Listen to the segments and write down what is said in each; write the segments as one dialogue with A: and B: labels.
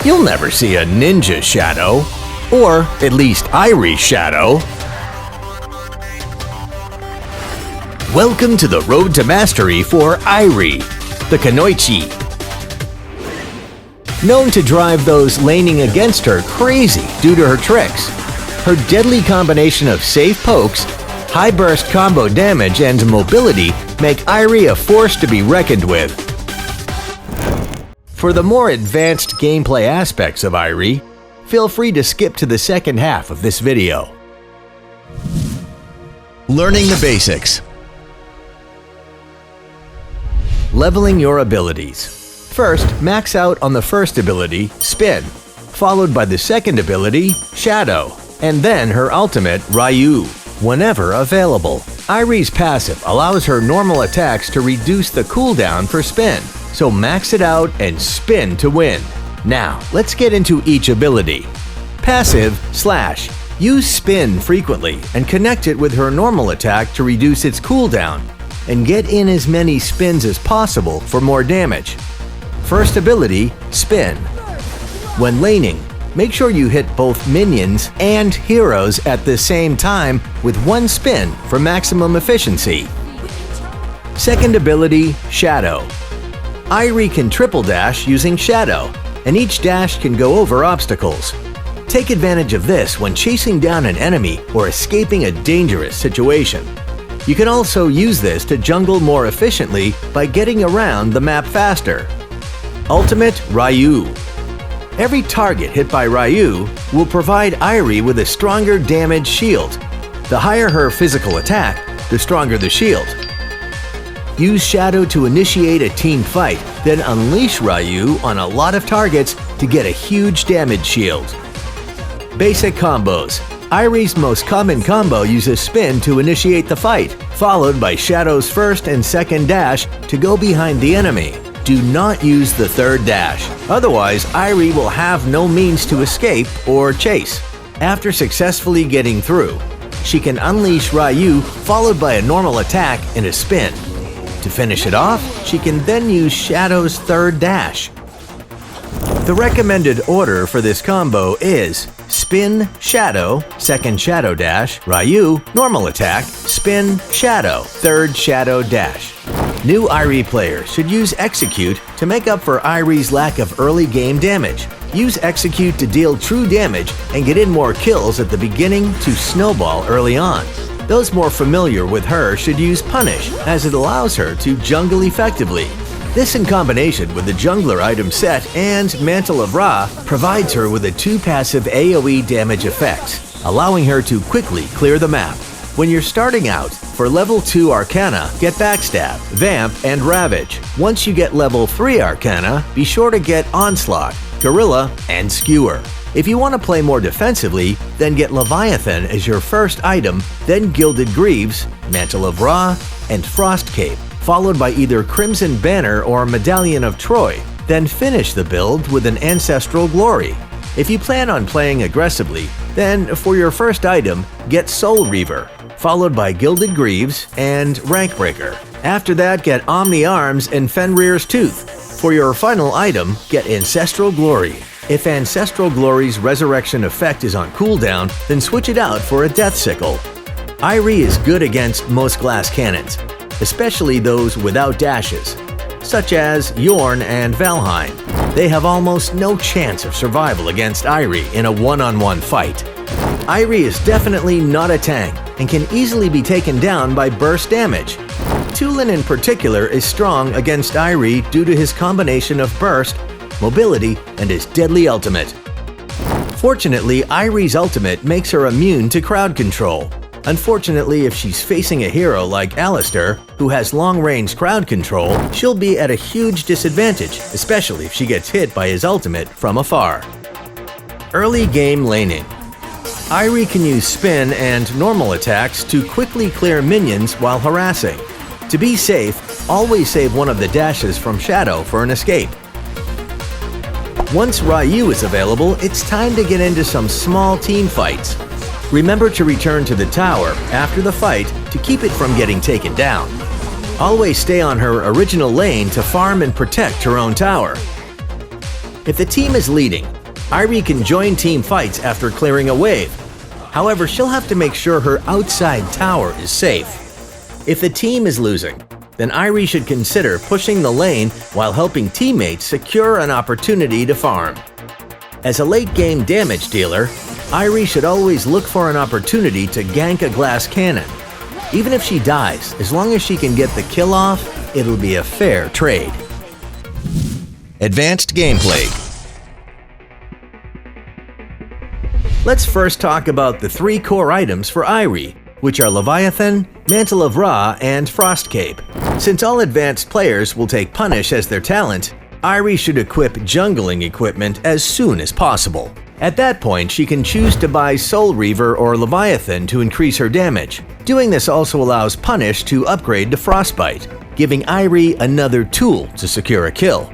A: You'll never see a ninja shadow, or at least Airi's shadow. Welcome to the road to mastery for Airi, the Kunoichi. Known to drive those laning against her crazy due to her tricks, her deadly combination of safe pokes, high burst combo damage, and mobility make Airi a force to be reckoned with. For the more advanced gameplay aspects of Airi, feel free to skip to the second half of this video. Learning the basics. Leveling your abilities. First, max out on the first ability, Spin, followed by the second ability, Shadow, and then her ultimate, Ryu, whenever available. Airi's passive allows her normal attacks to reduce the cooldown for Spin, so max it out and spin to win. Now, let's get into each ability. Passive, Slash. Use Spin frequently and connect it with her normal attack to reduce its cooldown, and get in as many spins as possible for more damage. First ability, Spin. When laning, make sure you hit both minions and heroes at the same time with one spin for maximum efficiency. Second ability, Shadow. Airi can triple dash using Shadow, and each dash can go over obstacles. Take advantage of this when chasing down an enemy or escaping a dangerous situation. You can also use this to jungle more efficiently by getting around the map faster. Ultimate, Ryu. Every target hit by Ryu will provide Airi with a stronger damage shield. The higher her physical attack, the stronger the shield. Use Shadow to initiate a team fight, then unleash Ryu on a lot of targets to get a huge damage shield. Basic combos. Airi's most common combo uses Spin to initiate the fight, followed by Shadow's first and second dash to go behind the enemy. Do not use the third dash, otherwise Airi will have no means to escape or chase. After successfully getting through, she can unleash Ryu followed by a normal attack and a spin. To finish it off, she can then use Shadow's third dash. The recommended order for this combo is Spin, Shadow, second Shadow dash, Ryu, normal attack, Spin, Shadow, third Shadow dash. New Airi players should use Execute to make up for Airi's lack of early game damage. Use Execute to deal true damage and get in more kills at the beginning to snowball early on. Those more familiar with her should use Punish, as it allows her to jungle effectively. This in combination with the Jungler item set and Mantle of Ra provides her with a 2 passive AoE damage effects, allowing her to quickly clear the map. When you're starting out, for level 2 Arcana, get Backstab, Vamp, and Ravage. Once you get level 3 Arcana, be sure to get Onslaught, Gorilla, and Skewer. If you want to play more defensively, then get Leviathan as your first item, then Gilded Greaves, Mantle of Ra, and Frost Cape, followed by either Crimson Banner or Medallion of Troy. Then finish the build with an Ancestral Glory. If you plan on playing aggressively, then for your first item, get Soul Reaver, followed by Gilded Greaves and Rankbreaker. After that, get Omni Arms and Fenrir's Tooth. For your final item, get Ancestral Glory. If Ancestral Glory's resurrection effect is on cooldown, then switch it out for a Death Sickle. Airi is good against most glass cannons, especially those without dashes, such as Yorn and Valheim. They have almost no chance of survival against Airi in a one-on-one fight. Airi is definitely not a tank and can easily be taken down by burst damage. Tulin in particular is strong against Airi due to his combination of burst, mobility, and his deadly ultimate. Fortunately, Airi's ultimate makes her immune to crowd control. Unfortunately, if she's facing a hero like Alistar, who has long-range crowd control, she'll be at a huge disadvantage, especially if she gets hit by his ultimate from afar. Early game laning. Airi can use Spin and normal attacks to quickly clear minions while harassing. To be safe, always save one of the dashes from Shadow for an escape. Once Ryu is available, it's time to get into some small team fights. Remember to return to the tower after the fight to keep it from getting taken down. Always stay on her original lane to farm and protect her own tower. If the team is leading, Airi can join team fights after clearing a wave. However, she'll have to make sure her outside tower is safe. If the team is losing, then Airi should consider pushing the lane while helping teammates secure an opportunity to farm. As a late-game damage dealer, Airi should always look for an opportunity to gank a glass cannon. Even if she dies, as long as she can get the kill off, it'll be a fair trade. Advanced gameplay. Let's first talk about the 3 core items for Airi, which are Leviathan, Mantle of Ra, and Frost Cape. Since all advanced players will take Punish as their talent, Airi should equip jungling equipment as soon as possible. At that point, she can choose to buy Soul Reaver or Leviathan to increase her damage. Doing this also allows Punish to upgrade to Frostbite, giving Airi another tool to secure a kill.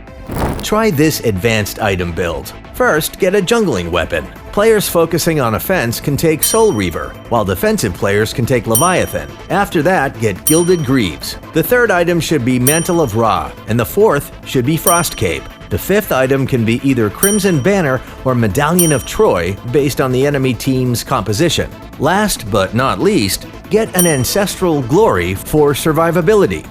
A: Try this advanced item build. First, get a jungling weapon. Players focusing on offense can take Soul Reaver, while defensive players can take Leviathan. After that, get Gilded Greaves. The third item should be Mantle of Ra, and the fourth should be Frost Cape. The fifth item can be either Crimson Banner or Medallion of Troy based on the enemy team's composition. Last but not least, get an Ancestral Glory for survivability.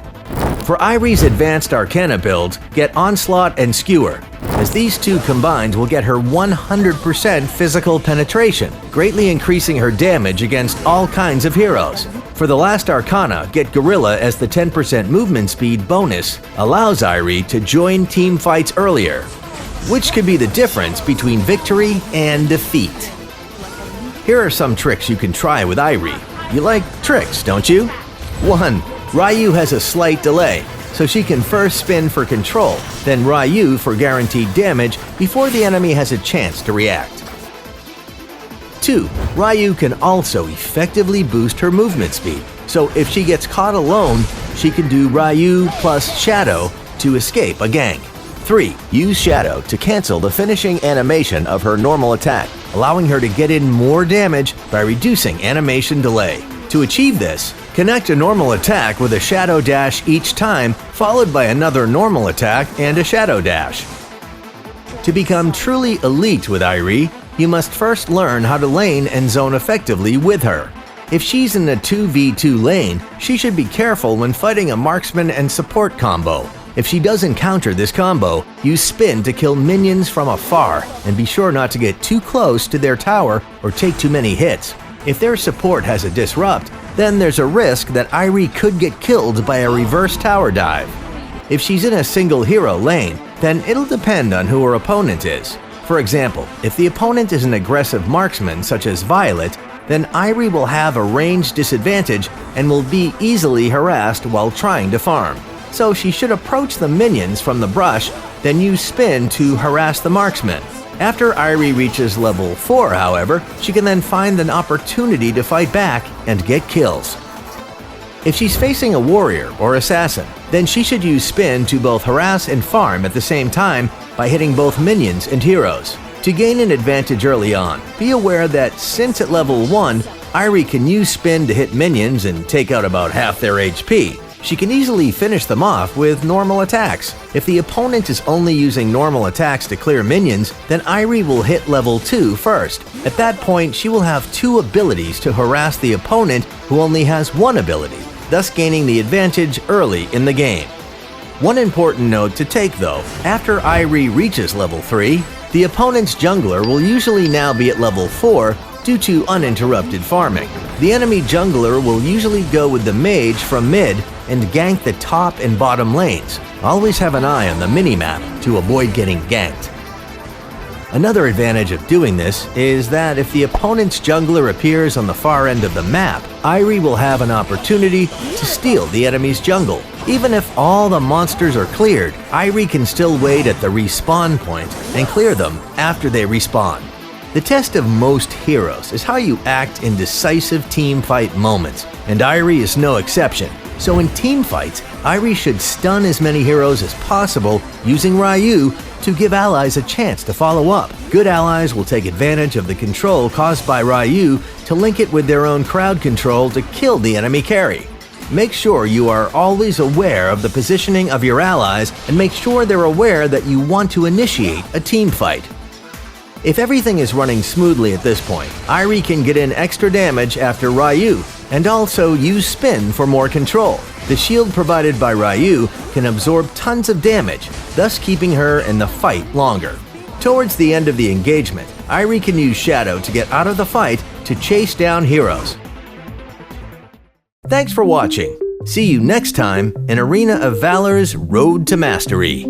A: For Airi's advanced Arcana build, get Onslaught and Skewer, as these two combined will get her 100% physical penetration, greatly increasing her damage against all kinds of heroes. For the last Arcana, get Gorilla, as the 10% movement speed bonus allows Airi to join team fights earlier, which could be the difference between victory and defeat. Here are some tricks you can try with Airi. You like tricks, don't you? 1. Ryu has a slight delay, so she can first spin for control, then Ryu for guaranteed damage before the enemy has a chance to react. 2. Ryu can also effectively boost her movement speed, so if she gets caught alone, she can do Ryu plus Shadow to escape a gank. 3. Use Shadow to cancel the finishing animation of her normal attack, allowing her to get in more damage by reducing animation delay. To achieve this, connect a normal attack with a Shadow Dash each time, followed by another normal attack and a Shadow Dash. To become truly elite with Airi, you must first learn how to lane and zone effectively with her. If she's in a 2v2 lane, she should be careful when fighting a marksman and support combo. If she does encounter this combo, use Spin to kill minions from afar, and be sure not to get too close to their tower or take too many hits. If their support has a disrupt, then there's a risk that Airi could get killed by a reverse tower dive. If she's in a single hero lane, then it'll depend on who her opponent is. For example, if the opponent is an aggressive marksman such as Violet, then Airi will have a range disadvantage and will be easily harassed while trying to farm. So she should approach the minions from the brush, then use Spin to harass the marksman. After Airi reaches level 4, however, she can then find an opportunity to fight back and get kills. If she's facing a warrior or assassin, then she should use Spin to both harass and farm at the same time by hitting both minions and heroes. To gain an advantage early on, be aware that since at level 1, Airi can use Spin to hit minions and take out about half their HP. She can easily finish them off with normal attacks. If the opponent is only using normal attacks to clear minions, then Airi will hit level 2 first. At that point, she will have 2 abilities to harass the opponent who only has 1 ability, thus gaining the advantage early in the game. One important note to take though, after Airi reaches level 3, the opponent's jungler will usually now be at level 4 due to uninterrupted farming. The enemy jungler will usually go with the mage from mid and gank the top and bottom lanes. Always have an eye on the minimap to avoid getting ganked. Another advantage of doing this is that if the opponent's jungler appears on the far end of the map, Airi will have an opportunity to steal the enemy's jungle. Even if all the monsters are cleared, Airi can still wait at the respawn point and clear them after they respawn. The test of most heroes is how you act in decisive team fight moments, and Airi is no exception. So in team fights, Airi should stun as many heroes as possible using Ryu to give allies a chance to follow up. Good allies will take advantage of the control caused by Ryu to link it with their own crowd control to kill the enemy carry. Make sure you are always aware of the positioning of your allies and make sure they're aware that you want to initiate a team fight. If everything is running smoothly at this point, Airi can get in extra damage after Ryu, and also use Spin for more control. The shield provided by Ryu can absorb tons of damage, thus keeping her in the fight longer. Towards the end of the engagement, Airi can use Shadow to get out of the fight to chase down heroes. Thanks for watching. See you next time in Arena of Valor's Road to Mastery.